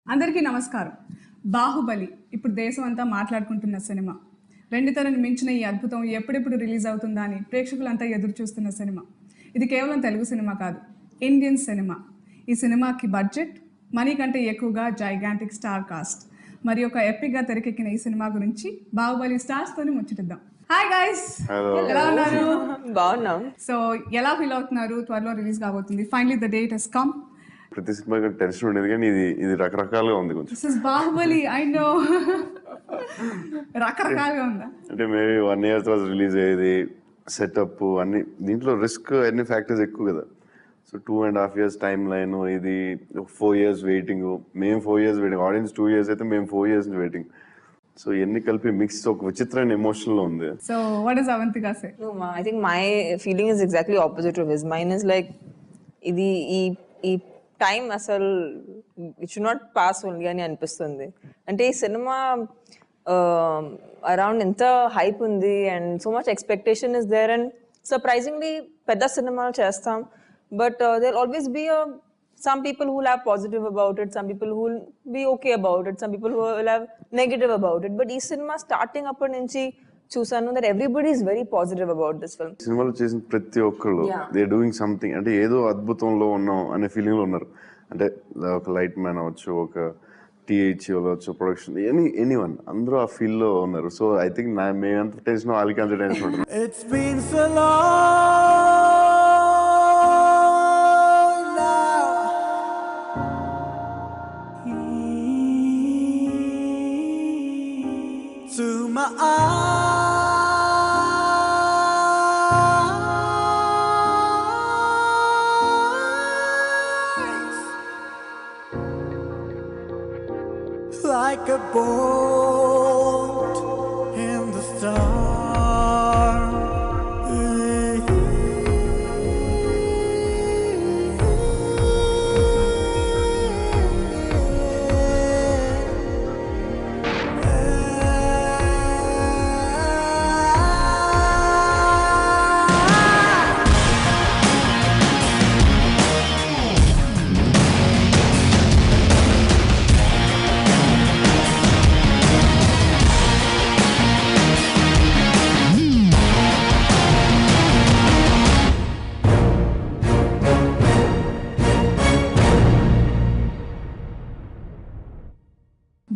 అందరికీ నమస్కారం. 'బాహుబలి' ఇప్పుడు దేశం అంతా మాట్లాడుకుంటున్న సినిమా. 2 తరాన్ని మించిన ఈ అద్భుతం ఎప్పుడెప్పుడు రిలీజ్ అవుతుందా అని ప్రేక్షకులంతా ఎదురు చూస్తున్న సినిమా. ఇది కేవలం తెలుగు సినిమా కాదు, ఇండియన్ సినిమా. ఈ సినిమాకి బడ్జెట్, మనీ కంటే ఎక్కువగా జైగాంటిక్ స్టార్ కాస్ట్, మరి ఒక ఎపిక్గా తెరకెక్కిన ఈ సినిమా గురించి 'బాహుబలి' స్టార్స్తోని ముచ్చటిద్దాం. హాయ్ గైస్, ఎలా ఉన్నారు? బాగున్నాం. సో ఎలా ఫీల్ అవుతున్నారు? త్వరలో రిలీజ్ కాబోతుంది. Finally the date has come. ప్రతి సినిమా టెన్షన్ ఉండేది, కానీ ఇది రకరకాలుగా ఉంది. కొంచెం this is Baahubali, I know. రకరకాలుగా ఉందా? అంటే మేబీ 1 year తర్వాత రిలీజ్ అయ్యేది, సెటప్ అన్ని, దీంట్లో రిస్క్ అన్ని ఫ్యాక్టర్స్ ఎక్కువ కదా. సో 2.5 years టైం లైన్, ఇది 4 years వెయిటింగ్. మేము 4 years వెయిటింగ్, ఆడియన్స్ 2 years అయితే మేము 4 years వెయిటింగ్. సో ఎన్ని కలిపి మిక్స్ ఒక విచిత్రమైన ఎమోషన్ లో ఉంది. So what is Avantika say? No, I think my feeling is exactly opposite of his. Mine is like ఇది ఈ టైం అసలు it should not pass only అని అనిపిస్తుంది. అంటే ఈ సినిమా అరౌండ్ ఎంత హైప్ ఉంది and so much expectation is there and surprisingly పెద్ద సినిమాలు చేస్తాం, but there always be some people who will have positive about it, some people who will be okay about it, some people who will have negative about it, but ఈ cinema starting అప్పటి నుంచి చూసాను that everybody is very positive about this film. సినిమాలో చేసిన ప్రతి ఒక్కళ్ళు they doing something, అంటే ఏదో అద్భుతంలో ఉన్నాం అనే ఫీలింగ్ లో ఉన్నారు. అంటే ఒక లైట్ మ్యాన్ అవ్వచ్చు, ఒక టీహెచ్ అవ్వచ్చు, ప్రొడక్షన్, ఎనీవన్, అందరూ ఆ ఫీల్ లో ఉన్నారు. సో ఐ థింక్ మేమంత టెన్షన్, వాళ్ళకి అంత టెన్షన్ ఉంటుంది. To my eyes, like a bolt in the storm.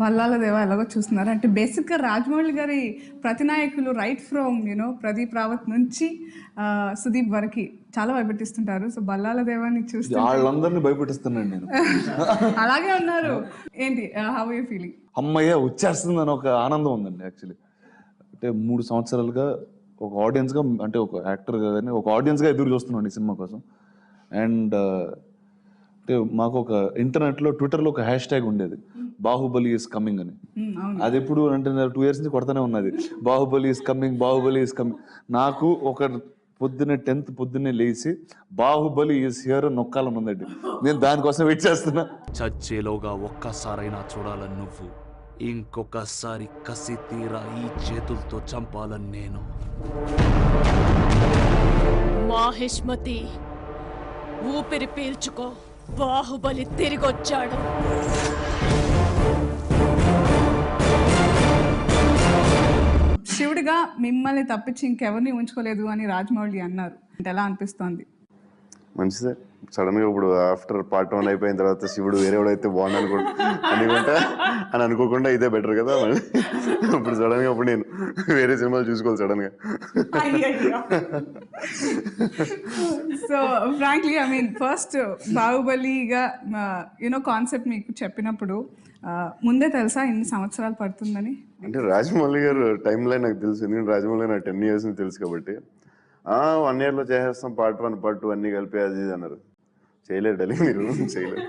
Ballala దేవా ఎలాగో చూస్తున్నారు. అంటే బేసిక్గా రాజమౌళి గారి ప్రతినాయకులు రైట్ ఫ్రమ్ ప్రదీప్ రావత్ నుంచి సుదీప్ వరకు చాలా భయపెట్టిస్తుంటారు. సో బల్లాల దేవాన్ని చూస్తే వాళ్ళందరినీ భయపెట్టిస్తున్నాను నేను. అలాగే ఉన్నారు. ఏంటి, హౌ యూ ఫీలింగ్? అమ్మయ్య వచ్చేస్తుంది అని ఒక ఆనందం ఉందండి. యాక్చువల్లీ అంటే 3 సంవత్సరాలుగా ఒక ఆడియన్స్గా, అంటే ఒక యాక్టర్గా కానీ ఒక ఆడియన్స్గా ఎదురు చూస్తున్నాను ఈ సినిమా కోసం. అండ్ అంటే మాకు ఒక ఇంటర్నెట్లో, ట్విట్టర్లో ఒక హ్యాష్ ట్యాగ్ ఉండేది, బాహుబలి ఈస్ కమింగ్ అని. అది ఎప్పుడు అంటే 2 years నుంచి కొడతానే ఉన్నది, Baahubali is coming, Baahubali is coming. నాకు ఒక పొద్దున్నే 10th పొద్దున్నే లేచి బాహుబలి ఈస్ హియర్ నొక్కాలని ఉందండి. నేను దానికోసం వెయిట్ చేస్తున్నా. చచ్చేలోగా ఒక్కసారైనా చూడాలని నువ్వు, ఇంకొకసారి కసి తీరా ఈ చేతులతో చంపాలని నేను. మాహిష్మతి, ఊపిరి పీల్చుకో, బాహుబలి తిరిగొచ్చాడు. శివుడిగా మిమ్మల్ని తప్పించి ఇంకెవరిని ఉంచుకోలేదు అని రాజమౌళి అన్నారు. అంటే ఎలా అనిపిస్తోంది? మంచిదే. సడన్ గా ఇప్పుడు ఆఫ్టర్ పార్ట్ 1 అయిపోయిన తర్వాత శివుడు వేరేవాడైతే బాగుంది అని అనుకోకుండా ఇదే బెటర్ కదా. ఇప్పుడు సడన్ గా ఇప్పుడు నేను వేరే సినిమాలు చూసుకోవాలి సడన్ గా. So frankly I mean first బాహుబలిగా కాన్సెప్ట్ మీకు చెప్పినప్పుడు ముందే తెలుసా ఇన్ని సంవత్సరాలు పడుతుందని? అంటే రాజమౌళి గారు టైం లైన్ నాకు తెలుసు, ఎందుకంటే రాజమౌళి నాకు 10 years నుంచి తెలుసు కాబట్టి. 1 year లో చేసేస్తాం, పార్ట్ 1 పార్ట్ 2 అన్ని కలిపి అది అన్నారు. చేయలేరు డెలి, మీరు చేయలేరు.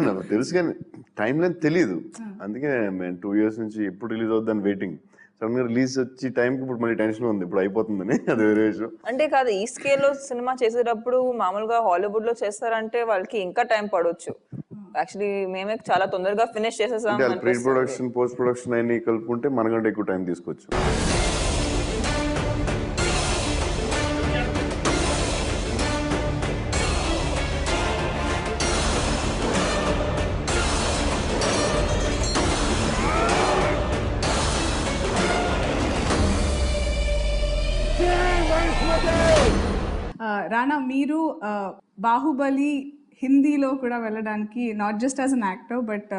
నాకు తెలుసు కానీ టైం లైన్ తెలీదు. అందుకే మేము 2 years నుంచి ఎప్పుడు రిలీజ్ అవుద్దని వెయిటింగ్. సడన్ గా రిలీజ్ వచ్చి టైంకి ఇప్పుడు మళ్ళీ టెన్షన్ ఉంది, ఇప్పుడు అయిపోతుందని. అది వేరే విషయం. అంటే కాదు, ఈ స్కేల్ లో సినిమా చేసేటప్పుడు మామూలుగా హాలీవుడ్ లో చేస్తారంటే వాళ్ళకి ఇంకా టైం పడవచ్చు. యాక్చువల్లీ మేమే చాలా తొందరగా ఫినిష్ చేసేసాం. ప్రీ ప్రొడక్షన్, పోస్ట్ ప్రొడక్షన్ అన్ని కలుపుకుంటే మనకంటే ఎక్కువ టైం తీసుకోవచ్చు. రానా, మీరు బాహుబలి హిందీలో కూడా వెళ్ళడానికి not just as an actor but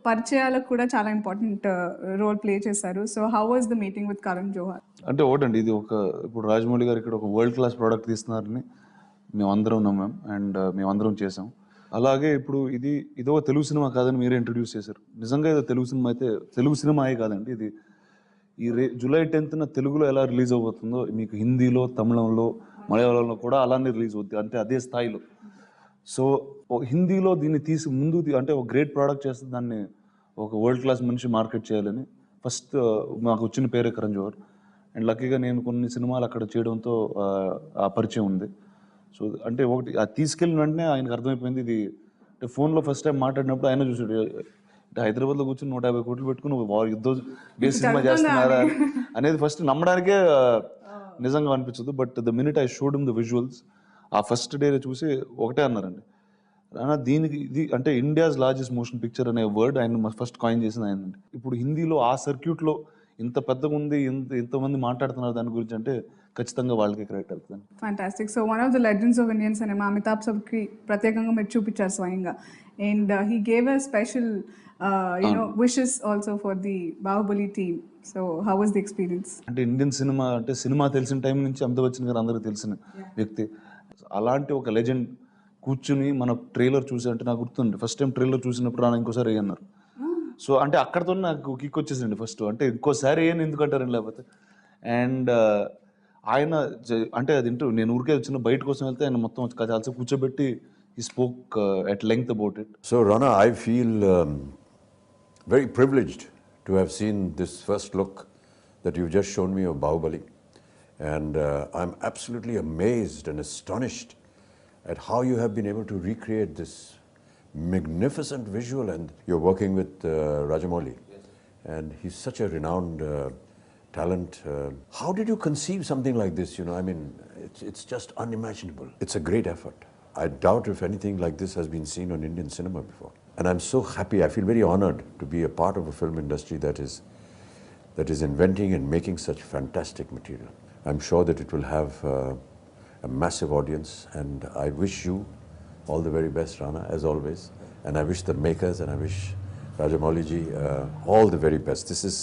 పరిచయాలకు కూడా చాలా ఇంపార్టెంట్ రోల్ ప్లే చేశారు. So how was the meeting with Karan Johar? అంటే ఒకటండి, ఇది ఇప్పుడు రాజమౌళి గారు ఇక్కడ ఒక వరల్డ్ క్లాస్ ప్రోడక్ట్ తీస్తున్నారని మేమందరం నమ్మాం అండ్ మేమందరం చేసాం. అలాగే ఇప్పుడు ఇదో తెలుగు సినిమా కాదని మీరే ఇంట్రడ్యూస్ చేశారు. నిజంగా ఇది తెలుగు సినిమాయే కాదండి, ఇది జూలై 10th తెలుగులో ఎలా రిలీజ్ అవబోతుందో మీకు హిందీలో, తమిళంలో, మలయాళంలో కూడా అలానే రిలీజ్ అవుతుంది, అంటే అదే స్థాయిలో. సో హిందీలో దీన్ని తీసి ముందు అంటే ఒక గ్రేట్ ప్రోడక్ట్ చేస్తే దాన్ని ఒక వరల్డ్ క్లాస్ మనిషి మార్కెట్ చేయాలని ఫస్ట్ మాకు వచ్చిన పేరే కరణ్ జోహర్. అండ్ లక్కీగా నేను కొన్ని సినిమాలు అక్కడ చేయడంతో ఆ పరిచయం ఉంది. సో అంటే ఒకటి అది తీసుకెళ్ళిన వెంటనే ఆయనకు అర్థమైపోయింది. ఇది అంటే ఫోన్లో ఫస్ట్ టైం మాట్లాడినప్పుడు ఆయన చూసాడు, అంటే హైదరాబాద్లో కూర్చొని 150 కోట్లు పెట్టుకుని యుద్ధం బేస్ సినిమా చేస్తున్నారా అనేది ఫస్ట్ నమ్మడానికే నిజంగా అనిపించదు. But the minute I showed him the visuals, ఆ ఫస్ట్ డే చూసి ఒకటే అన్నారండి, దీనికి ఇది అంటే ఇండియాస్ లార్జెస్ట్ మోషన్ పిక్చర్ అనే వర్డ్ ఆయన ఫస్ట్ కాయిన్ చేసింది ఆయన. ఇప్పుడు హిందీలో ఆ సర్క్యూట్లో ఇంత పెద్దగా ఉంది, ఇంతమంది మాట్లాడుతున్నారు దాని గురించి అంటే ఖచ్చితంగా వాళ్ళకి కరెక్ట్ అవుతుంది. Fantastic. So one of the legends of Indian cinema Amitabh సబ్కి ప్రత్యేకంగా మీరు చూపించారు స్వయంగా. And he gave a special wishes also for the Baahubali team. So how was the experience? అంటే ఇండియన్ సినిమా అంటే సినిమా తెలిసిన టైం నుంచి అమితాబ్ బచ్చన్ గారు అందరికీ తెలిసిన వ్యక్తి. అలాంటి ఒక లెజెండ్ కూర్చుని మన ట్రైలర్ చూసి, అంటే నాకు గుర్తుంది ఫస్ట్ టైం ట్రైలర్ చూసినప్పుడు రానా ఇంకోసారి అన్నారు. సో అంటే అక్కడతో నాకు కిక్ వచ్చేసింది ఫస్ట్, అంటే ఇంకోసారి ఏం ఎందుకంటారని లేకపోతే. అండ్ ఆయన అంటే అది నేను ఊరికే వచ్చిన బయట కోసం వెళ్తే ఆయన మొత్తం చాలా కూర్చోబెట్టి he spoke at length about it. So Rana, I feel very privileged to have seen this first look that you've just shown me of Bahubali, and I'm absolutely amazed and astonished at how you have been able to recreate this magnificent visual, and you're working with Rajamouli, and he's such a renowned talent. How did you conceive something like this? You know, I mean, it's just unimaginable. It's a great effort. I doubt if anything like this has been seen on Indian cinema before. And I'm so happy, I feel very honored to be a part of a film industry that is inventing and making such fantastic material. I'm sure that it will have a massive audience, and I wish you all the very best, Rana, as always. And I wish the makers and I wish Rajamouli ji all the very best. This is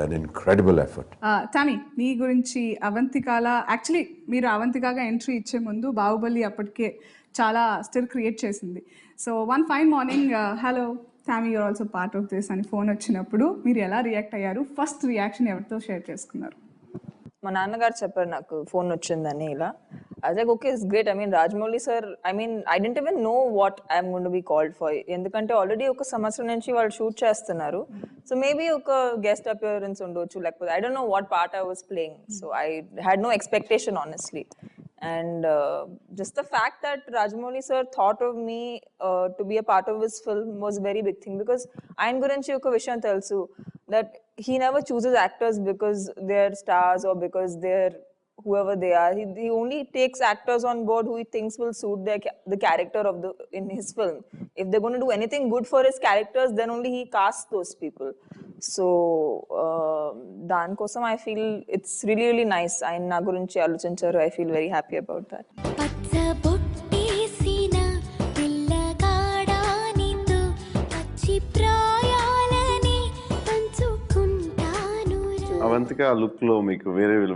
an incredible effort. Tammy, మీ గురించి అవంతికాల actually మీరు అవంతికాగా entry ఇచ్చే ముందు బాహుబలి అప్పటికే చాలా still create చేసింది. So one fine morning hello Tommy you're also part of this అని ఫోన్ వచ్చినప్పుడు మీరు ఎలా రియాక్ట్ అయ్యారు? ఫస్ట్ రియాక్షన్ ఎవరితో షేర్ చేసుకున్నారు? మా నాన్నగారు చెప్పారు నాకు ఫోన్ వచ్చిందని. ఇలా I was like, okay, it's great. I mean, Rajamouli sir, I mean, I didn't even know what I'm going to be called for. ఎందుకంటే ఆల్రెడీ ఒక సంవత్సరం నుంచి వాళ్ళు షూట్ చేస్తున్నారు. సో మేబీ ఒక గెస్ట్ అపియరెన్స్ ఉండొచ్చు, లేకపోతే I don't know what part I was playing. So I had no expectation, honestly. And just the fact that Rajamouli sir thought of me to be a part of his film was a very big thing, because ఆయన గురించి ఒక విషయం తెలుసు, that he never chooses actors because they're stars or because they're whoever they are. He only takes actors on board who he thinks will suit the character of in his film. If they're going to do anything good for his characters, then only he casts those people. So dan kosam I feel it's really really nice. Ayan na gurinchi alocincharu. I feel very happy about that. Avantika ఆ look లో మీకు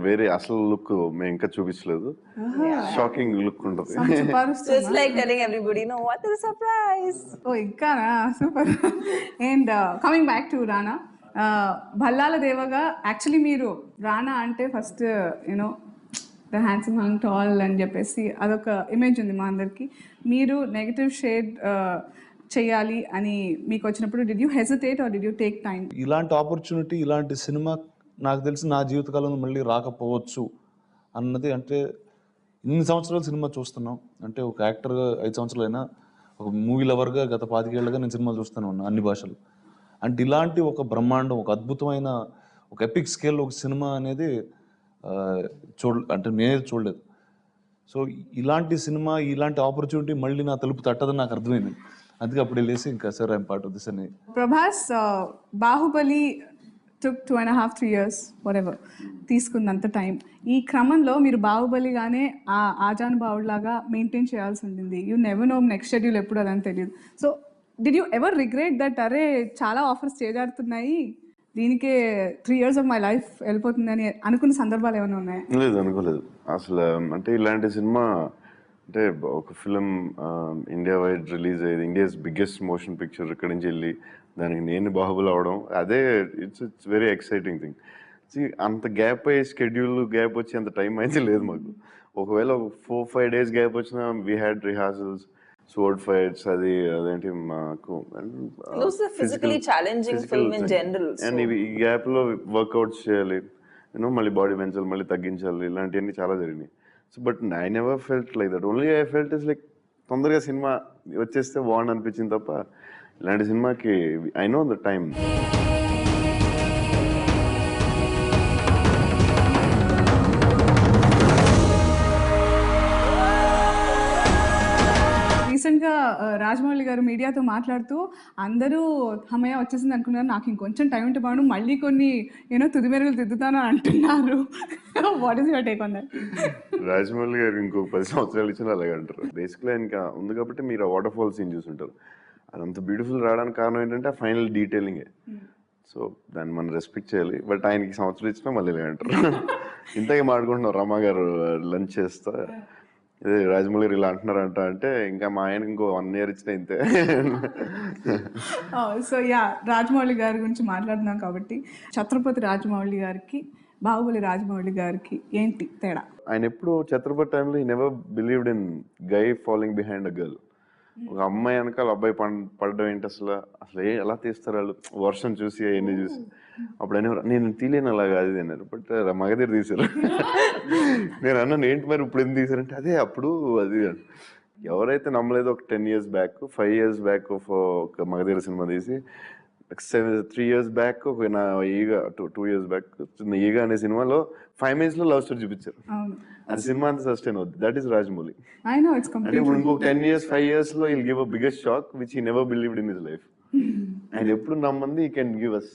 వేరే అసలు look మేము ఇంకా చూపించలేదు. Shocking look ఉంటుంది. So it's like telling everybody, no, what is a surprise? ఓ ఇంకానా, super. And coming back to Rana, Bhallala దేవగా యాక్చువల్లీ మీరు రానా అంటే first you know the handsome hunk tall అని చెప్పేసి అదొక ఇమేజ్ ఉంది మా అందరికి. మీరు నెగటివ్ షేడ్ చేయాలి అని మీకు వచ్చినప్పుడు did you hesitate or did you take time? ఇలాంటి ఆపర్చునిటీ, ఇలాంటి సినిమా నాకు తెలిసి నా జీవితకాలంలో మళ్ళీ రాకపోవచ్చు అన్నది. అంటే ఇన్ని సంవత్సరాలు సినిమా చూస్తున్నాం, అంటే ఒక యాక్టర్గా 5 సంవత్సరాలైనా, ఒక మూవీ లవర్గా గత 25 ఏళ్ళుగా నేను సినిమాలు చూస్తూనే ఉన్నాను అన్ని భాషలు. అంటే ఇలాంటి ఒక బ్రహ్మాండం, ఒక అద్భుతమైన ఒక ఎపిక్ స్కేల్లో ఒక సినిమా అనేది అంటే నేనే చూడలేదు. సో ఇలాంటి సినిమా, ఇలాంటి ఆపర్చునిటీ మళ్ళీ నా తలుపు తట్టదని నాకు అర్థమైంది. అందుకే అప్పుడు వెళ్ళేసి ఇంకా sir I'm part of this అని. ప్రభాస్, బాహుబలి టుక్ 2.5 3 years whatever తీసుకుందంత టైం. ఈ క్రమంలో మీరు బాహుబలిగానే ఆ ఆజానుబాహుడులాగా మెయింటైన్ చేయాల్సి ఉంటుంది. You never know next schedule ఎప్పుడు అదని తెలియదు. So did you ever regret that అరే చాలా ఆఫర్స్ చేజారుతున్నాయి, దీనికే 3 years ఆఫ్ మై లైఫ్ వెళ్ళిపోతుందని అనుకున్న సందర్భాలు ఏమైనా ఉన్నాయా? లేదు, అనుకోలేదు అసలు. అంటే ఇలాంటి సినిమా అంటే ఒక ఫిలిం ఇండియా వైడ్ రిలీజ్ అయ్యేది, ఇండియాస్ బిగ్గెస్ట్ మోషన్ పిక్చర్, ఇక్కడి నుంచి వెళ్ళి దానికి నేను బాహుబలి అవడం, అదే ఇట్స్ వెరీ ఎక్సైటింగ్ థింగ్. అంత గ్యాప్ అయ్యే స్కెడ్యూల్ గ్యాప్ వచ్చి అంత టైం అయితే లేదు మాకు. ఒకవేళ 4-5 days గ్యాప్ వచ్చినా we had rehearsals, sword fights, అదేంటి మాకు physically challenging film in general. And ఈ గ్యాప్ లో వర్కౌట్స్ చేయాలి, యూనో మళ్ళీ బాడీ పెంచాలి, మళ్ళీ తగ్గించాలి, ఇలాంటివన్నీ చాలా జరిగినాయి. So but I never felt like that. Only I felt is like తొందరగా సినిమా వచ్చేస్తే బాగుంది అనిపించింది తప్ప, ఇలాంటి సినిమాకి ఐ నో ద టైం. రీసెంట్గా రాజమౌళి గారు మీడియాతో మాట్లాడుతూ అందరూ హమయ్య వచ్చేసింది అనుకున్నారు, నాకు ఇంకొంచెం టైం ఉంటే బాగుండు, మళ్ళీ కొన్ని యూనో తుది మెరుగులు దిద్దుతాను అంటున్నారు. What is your take on that? Rajamouli గారు ఇంకొక 10 సంవత్సరాలు ఇచ్చినా అలాగే అంటారు. బేసిక్లీ ఇంకా ఉంది కాబట్టి మీరు ఆ వాటర్ ఫాల్ సీన్ చూసుంటారు. అదంత బ్యూటిఫుల్ రావడానికి కారణం ఏంటంటే ఆ ఫైనల్ డీటెయిలింగే. సో దాన్ని మనం రెస్పెక్ట్ చేయాలి. బట్ ఆయనకి సంవత్సరం ఇచ్చినా మళ్ళీ ఇలా అంటారు. ఇంతగా మాట్లాడుకుంటున్నాం రమా గారు లంచ్ చేస్తా, ఇదే రాజమౌళి గారు ఇలా అంటున్నారంట అంటే, ఇంకా మా ఆయనకి ఇంకో 1 year ఇచ్చినా ఇంతే. సో యా, రాజమౌళి గారి గురించి మాట్లాడుతున్నాం కాబట్టి ఛత్రపతి రాజమౌళి గారికి బాహుబలి రాజమౌళి గారికి ఏంటి తేడా? ఆయన ఎప్పుడు ఛత్రపతి టైంలో ఈ never believed in guy following behind a girl. ఒక అమ్మాయి వెనకాల అబ్బాయి పడడం ఏంటి అసలు, ఎలా తీస్తారు వాళ్ళు, వర్షం చూసి అవన్నీ చూసి. అప్పుడు అనేవారు నేను తీలేను అలాగా అది అన్నారు. బట్ మగధీర తీశారు. నేను అన్నాను ఏంటి మరి ఇప్పుడు ఎందుకు తీశారంటే, అదే అప్పుడు అది. ఎవరైతే నమ్మలేదు, ఒక 10 years బ్యాక్ 5 years బ్యాక్ ఒక మగధీర సినిమా తీసి 3 years బ్యాక్ ఒక నా ఈగ 2 years బ్యాక్ చిన్న ఈగ అనే సినిమాలో 5 minutes లో లవ్ స్టోరీ చూపించారు. అది సినిమా అంతా సస్టైన్ అవుతుంది. That is Rajamouli. I know it's అంటే ఇప్పుడు ఇంకొక 10 years 5 years లో he'll give a biggest shock which he never believed in his life. ఆయన ఎప్పుడు నమ్మంది he can give us.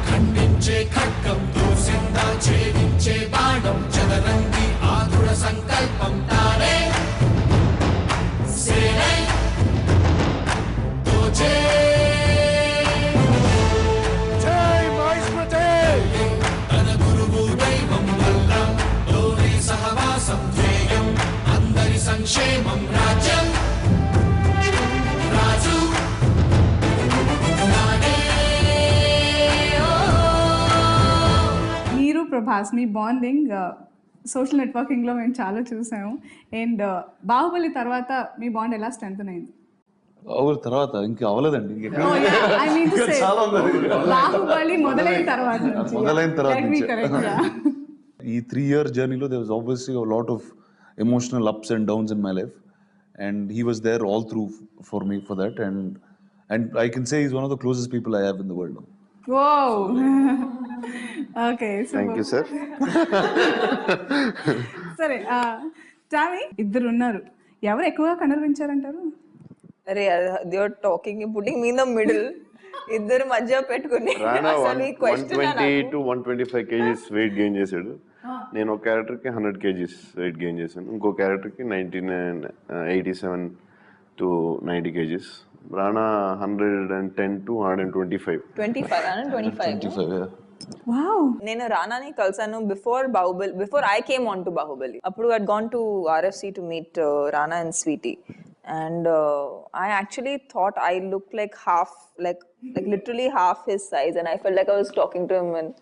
ఖండించే ఖడ్గం దూసిందా ఛేదించే బాణం చదరంగి ఆతుర సంకల్పం తానే సేనై తోచే జై మహేశ్వతే తన గురువు దైవం వల్ల లోని సహవాసం ధ్యేయం అందరి సంక్షేమం రాజ్యం రాజు ప్రభాస్ మీ బాండింగ్ సోషల్ నెట్వర్కింగ్లో మేము చాలా చూసాము. అండ్ బాహుబలి తర్వాత మీ బాండ్ ఎలా స్ట్రెంథెన్ అయింది? బాహుబలి తర్వాత ఇంకా అవ్వలేదండి. బాహుబలి మొదలైన తర్వాత ఈ 3 year జర్నీలో there was obviously a lot of emotional ups and downs in my life, and he was there all through for me for that, and I can say he's one of the closest people I have in the world now. Wow. Okay, so thank you sir. సరే Tommy, ఇద్దరు ఉన్నారు, ఎవరు ఎక్కువగా కనర్వించారంటారు? అరే they are talking, putting me in the middle. ఇద్దరు మధ్య పెట్టుకుని రానా 120 to 125 kgs weight gain చేశాడు. నేను ఒక క్యారెక్టర్కి 100 kgs వెయిట్ గెయిన్ చేశాను. ఇంకో క్యారెక్టర్కి 87 to 90 kgs. Rana 110 to 125. 25. Wow. నేను రానాని కలిసాను before I came on to Baahubali. అప్పుడు I had gone to RFC to meet Rana and Sweetie, and I actually thought I looked like literally half his size, and I felt like I was talking to him, and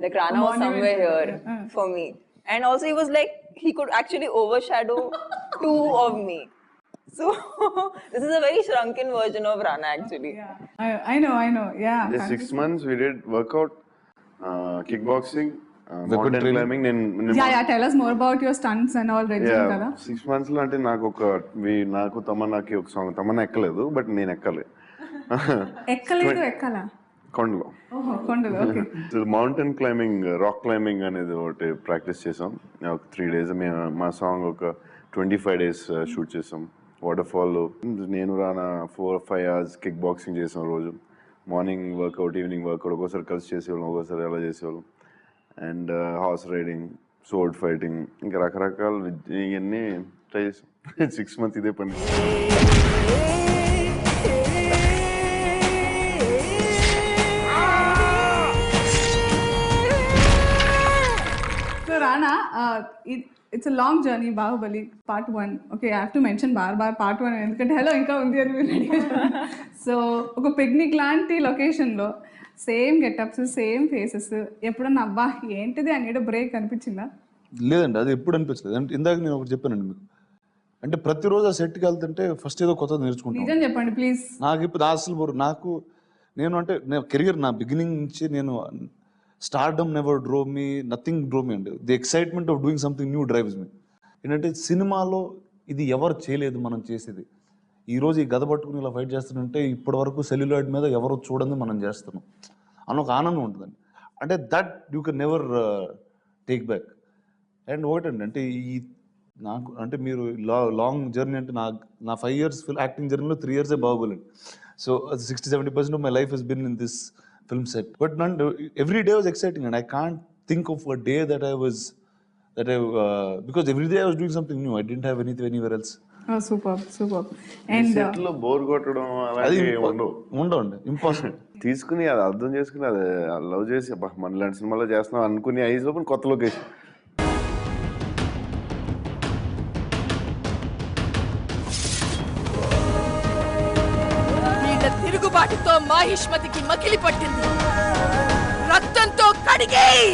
like Rana was somewhere here for me, and also he was like he could actually overshadow 2 of me. So this is a very shrunken version of Rana actually. Yeah. I know. Yeah. The 6 months we did workout, kickboxing, mountain climbing. Yeah. Tell us more about your stunts and all regime kada. 6 months లో అంటే నాకు తమన్నాకి ఒక song, Tamannaah ఎక్కలేదు but నేను ఎక్కలే. ఎక్కలా కొండలో. కొండలో. Okay. Mountain climbing, rock climbing అనేది ఒకటి ప్రాక్టీస్ చేసాం. ఒక 3 days. మా సాంగ్ ఒక 25 days షూట్ చేసాం. Water fall. నేను రానా 4-5 hours కిక్ బాక్సింగ్ చేసాం రోజు. మార్నింగ్ వర్కౌట్, ఈవినింగ్ వర్కౌట్, ఒక్కోసారి కలిసి చేసేవాళ్ళం, ఒక్కోసారి అలా చేసేవాళ్ళం. And horse riding, sword fighting, ఇంకా రకరకాల ఇవన్నీ ట్రై చేసాం. 6 months ఇదే పని. So Rana, it's a long journey Baahubali part 1. Okay, I have to mention bar part 1 ఎందుకంటే హలో ఇంకా ఉంది అని మీరు. సో ఒక పిక్నిక్ లాంటి లొకేషన్లో సేమ్ గెటప్స్, సేమ్ ఫేసెస్, ఎప్పుడన్నా అబ్బా ఏంటిది అని బ్రేక్ అనిపించిందా? లేదండి, అది ఎప్పుడు అనిపించలేదు. అంటే ఇందాక నేను ఒకటి చెప్పానండి మీకు, అంటే ప్రతిరోజు ఆ సెట్కి వెళ్తుంటే ఫస్ట్ ఏదో కొత్తది నేర్చుకుంటాను. నిజం చెప్పండి ప్లీజ్. నాకు ఇప్పుడు అసలు నేను అంటే నేను కెరియర్ నా బిగినింగ్ నుంచి నేను stardom never drove me, nothing drove me అండి. The excitement of doing something new drives me. ఏంటంటే సినిమాలో ఇది ఎవరు చేయలేదు మనం చేసేది. ఈరోజు ఈ గద పట్టుకుని ఇలా ఫైట్ చేస్తుంటే ఇప్పటి వరకు సెల్యులాయిడ్ మీద ఎవరు చూడండి మనం చేస్తున్నాం అని ఒక ఆనందం ఉంటుందండి. అంటే that you can never take back. And ఒకటండి, అంటే ఈ నాకు అంటే మీరు లాంగ్ జర్నీ అంటే నా 5 years యాక్టింగ్ జర్నీలో 3 years Baahubali. So 60-70% of my life has been in this film set, but every day was exciting and I can't think of a day that I because every day I was doing something new. I didn't have anything anywhere else. Oh, super. And సెట్లో bore కొట్టడం అది అలాగే ఉండవండి, impossible. తీసుకుని అది అర్థం చేసుకుని అది లవ్ చేసి అబ్బా మన ఇలాంటి సినిమాలో చేస్తున్నాం అనుకుని 5 లోపు కొత్త లొకేషన్. వీళ్ళ తిరుగుబాటుతో మాహిష్మతికి మకిలి పట్టింది. రక్తంతో కడిగేయ్.